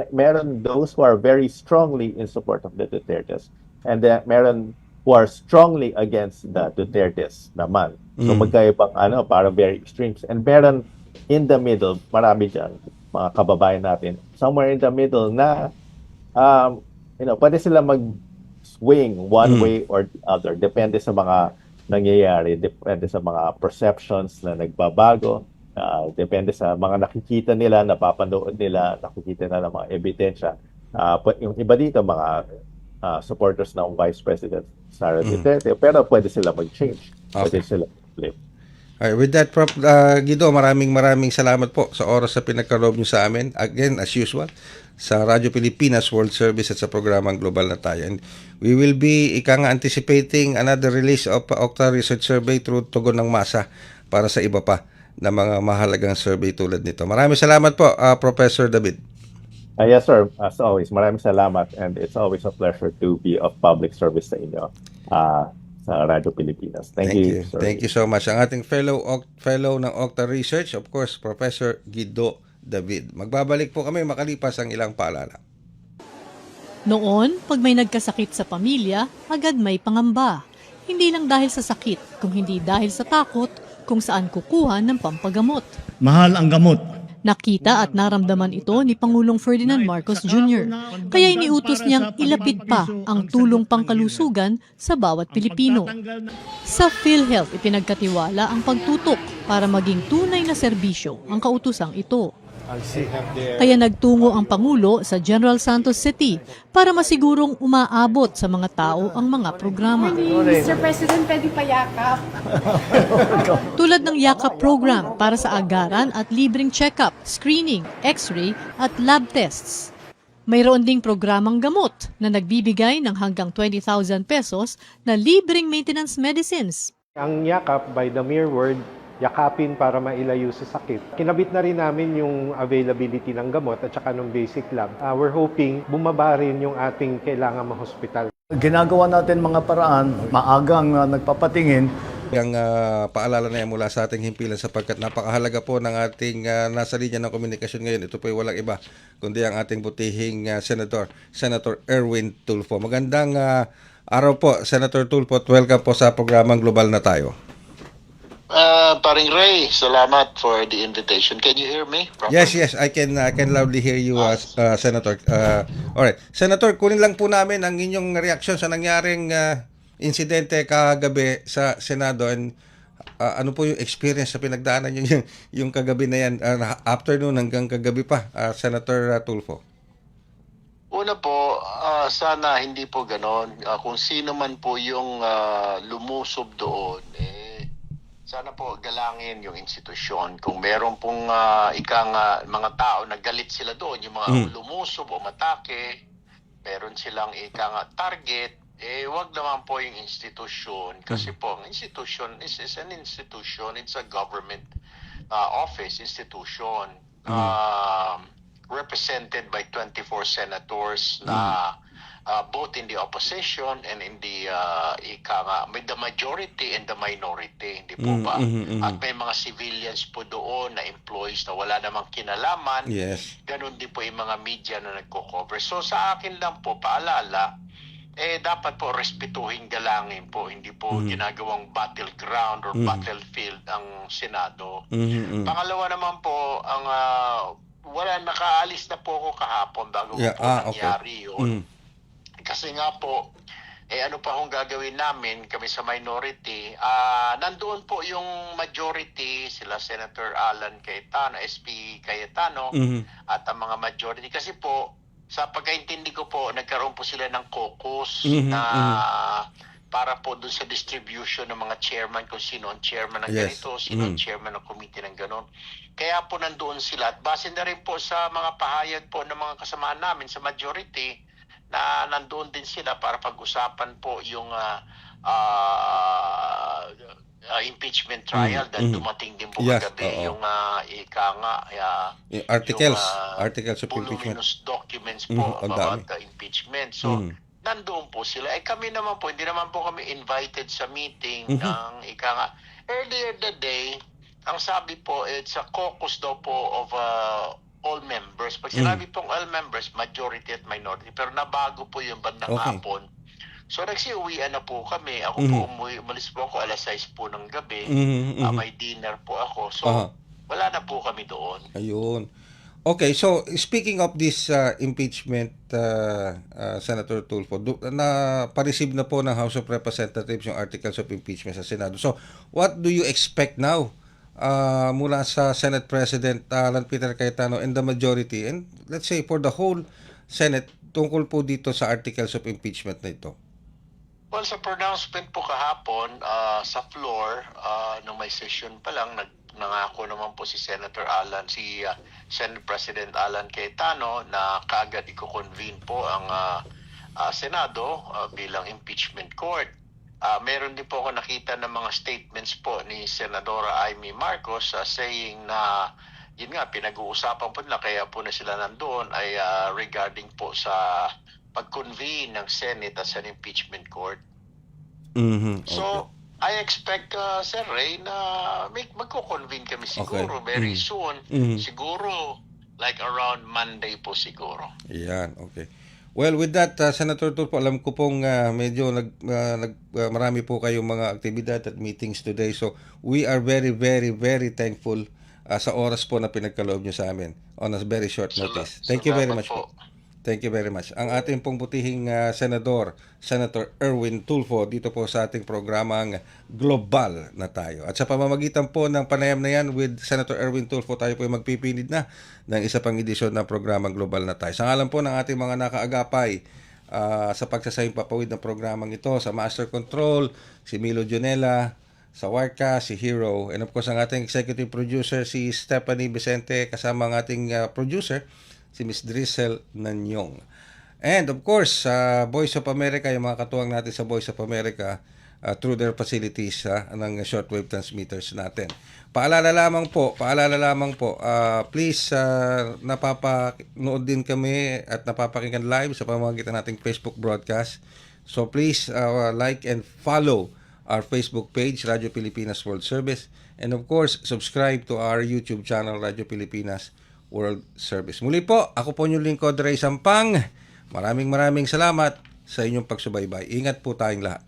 [SPEAKER 6] Meron those who are very strongly in support of the Dutertes. And then meron who are strongly against the Dutertes naman. So magkaibang parang very extremes. And meron in the middle, marami dyan, mga kababayan natin, somewhere in the middle na, pwede sila mag-swing one way or the other. Depende sa mga nangyayari, depende sa mga perceptions na nagbabago. Depende sa mga nakikita nila, napapanood nila, nakikita nila mga ebidensya. Yung iba dito, mga supporters ng Vice President Sara Duterte, pero pwede sila mag-change. Pwede
[SPEAKER 2] Okay.
[SPEAKER 6] sila flip.
[SPEAKER 2] Alright, with that, Prof. Guido, maraming salamat po sa oras sa pinagkaloob niyo sa amin. Again, as usual, sa Radyo Pilipinas World Service at sa programang Global na Tayo. And we will be anticipating another release of Okta Research Survey through Tugon ng Masa para sa iba pa na mga mahalagang survey tulad nito. Maraming salamat po, Professor David.
[SPEAKER 6] Yes, sir. As always, maraming salamat, and it's always a pleasure to be of public service sa inyo sa Radyo Pilipinas. Thank you, sir.
[SPEAKER 2] Thank you so much. Ang ating fellow ng Okta Research, of course, Professor Guido David. Magbabalik po kami makalipas ang ilang paalala.
[SPEAKER 7] Noon, pag may nagkasakit sa pamilya, agad may pangamba. Hindi lang dahil sa sakit, kung hindi dahil sa takot kung saan kukuha ng pampagamot.
[SPEAKER 8] Mahal ang gamot.
[SPEAKER 7] Nakita at naramdaman ito ni Pangulong Ferdinand Marcos Jr. Kaya iniutos niyang ilapit pa ang tulong pangkalusugan sa bawat Pilipino. Sa PhilHealth, ipinagkatiwala ang pagtutok para maging tunay na serbisyo ang kautusang ito. Kaya nagtungo ang Pangulo sa General Santos City para masigurong umaabot sa mga tao ang mga programa.
[SPEAKER 9] Mr. President, pwede payakap.
[SPEAKER 7] Tulad ng Yakap program para sa agaran at libreng check-up, screening, x-ray at lab tests. Mayroon ding programang gamot na nagbibigay ng hanggang 20,000 pesos na libreng maintenance medicines.
[SPEAKER 10] Ang yakap, by the mere word, yakapin para mailayo sa sakit. Kinabit na rin namin yung availability ng gamot at saka ng basic lab. We're hoping bumaba rin yung ating kailangan ma-hospital.
[SPEAKER 8] Ginagawa natin mga paraan, maagang nagpapatingin.
[SPEAKER 2] Yung paalala na yan mula sa ating himpilan sapagkat napakahalaga po ng ating nasa linya ng komunikasyon ngayon. Ito po ay walang iba kundi ang ating butihing Senator Erwin Tulfo. Magandang araw po, Senator Tulfo, at welcome po sa programang Global na Tayo.
[SPEAKER 11] Paring Ray, salamat for the invitation. Can you hear me properly?
[SPEAKER 2] Yes, I can loudly hear you, Senator. Alright, Senator, kunin lang po namin ang inyong reaksyon sa nangyaring insidente kagabi sa Senado, and ano po yung experience sa pinagdaanan nyo yung kagabi na yan, afternoon hanggang kagabi pa, Senator Tulfo?
[SPEAKER 11] Una po, sana hindi po ganon. Kung sino man po yung lumusob doon, sana po galangin yung institusyon. Kung meron pong mga tao na galit sila doon, yung mga lumusob o matake, meron silang target, wag naman po yung institusyon. Kasi po, ang institusyon is an institution, it's a government office, institution, represented by 24 senators na both in the opposition and in the with the majority and the minority, hindi po ba? At may mga civilians po doon na employees na wala namang kinalaman.
[SPEAKER 2] Yes.
[SPEAKER 11] Ganun din po yung mga media na nagko-cover. So sa akin lang po, paalala, dapat po respetuhin, galangin po, hindi po ginagawang battleground or battlefield ang Senado. Pangalawa naman po, ang nakaalis na po ako kahapon bago po nangyari yun. Kasi nga po, ano pa akong gagawin namin, kami sa minority, nandoon po yung majority, sila Senator Alan Cayetano, SP Cayetano, at ang mga majority. Kasi po, sa pagkaintindi ko po, nagkaroon po sila ng caucus na para po dun sa distribution ng mga chairman, kung sino ang chairman ng ganito, sino ang chairman ng committee ng ganon. Kaya po nandoon sila. At base na rin po sa mga pahayag po ng mga kasamahan namin sa majority, na nandoon din sila para pag-usapan po yung impeachment trial dahil dumating din po kagabi yung
[SPEAKER 2] articles of impeachment.
[SPEAKER 11] Voluminous documents po about the impeachment. So, nandoon po sila. Kami naman po, hindi naman po kami invited sa meeting ng earlier the day, ang sabi po, it's a caucus daw po of all members. Pag sinabi pong all members, majority at minority. Pero nabago po yung bandang hapon. So nagsiuwian na po kami. Ako po umalis po ako alas 6 po ng gabi. May dinner po ako. So wala na po kami doon.
[SPEAKER 2] Ayun. Okay, so speaking of this impeachment, Senator Tulfo, na-receive na po ng House of Representatives yung articles of impeachment sa Senado. So what do you expect now mula sa Senate President Alan Peter Cayetano and the majority, and let's say for the whole Senate, tungkol po dito sa articles of impeachment na ito?
[SPEAKER 11] Well, sa pronouncement po kahapon sa floor, nung may session pa lang, nangako naman po si Senator Senate President Alan Cayetano na kaagad i-convene po ang Senado bilang impeachment court. Meron din po ako nakita ng mga statements po ni Senadora Amy Marcos saying na yun nga, pinag-uusapan po nila kaya po na sila nandoon ay regarding po sa pag-convene ng Senate as an impeachment court.
[SPEAKER 2] Mm-hmm. Okay.
[SPEAKER 11] So, I expect, Sir Ray, na magko-convene kami siguro very soon. Siguro, like around Monday po siguro.
[SPEAKER 2] Yan, okay. Well, with that, Senator Tulfo, alam ko pong medyo marami po kayong mga aktibidad at meetings today. So, we are very, very, very thankful sa oras po na pinagkaloob nyo sa amin on a very short notice. Thank you very much po. Thank you very much. Ang ating pong butihing Senator Erwin Tulfo dito po sa ating programang Global na Tayo. At sa pamamagitan po ng panayam na yan with Senator Erwin Tulfo, tayo po ay magpipinid na ng isa pang edisyon ng programang Global na Tayo. Sa ngalan po ng ating mga nakaagapay sa pagsasayang papawid ng programang ito, sa Master Control, si Milo Junela, sa Warka, si Hero, and of course ang ating executive producer, si Stephanie Vicente, kasama ang ating producer, si Miss Drizzle Nanyong. And of course, Voice of America, yung mga katuwang natin sa Voice of America through their facilities ng shortwave transmitters natin. Paalala lamang po, please napapanood din kami at napapakinggan live sa pamamagitan nating Facebook broadcast. So please like and follow our Facebook page, Radio Pilipinas World Service. And of course, subscribe to our YouTube channel, Radio Pilipinas World Service. Muli po, ako po yung lingkod, Ray Sampang. Maraming salamat sa inyong pagsubaybay. Ingat po tayong lahat.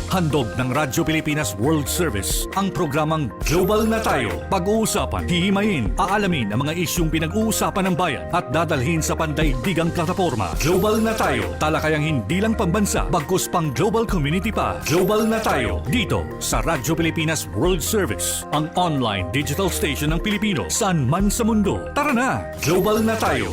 [SPEAKER 1] Handog ng Radyo Pilipinas World Service ang programang Global na Tayo. Pag-uusapan, hihimayin, aalamin ang mga isyung pinag-uusapan ng bayan at dadalhin sa pandaigdigang plataforma. Global na Tayo, talakayang hindi lang pambansa, bagkus pang global community pa. Global na Tayo, dito sa Radyo Pilipinas World Service, ang online digital station ng Pilipino saan man sa mundo. Tara na, Global na Tayo.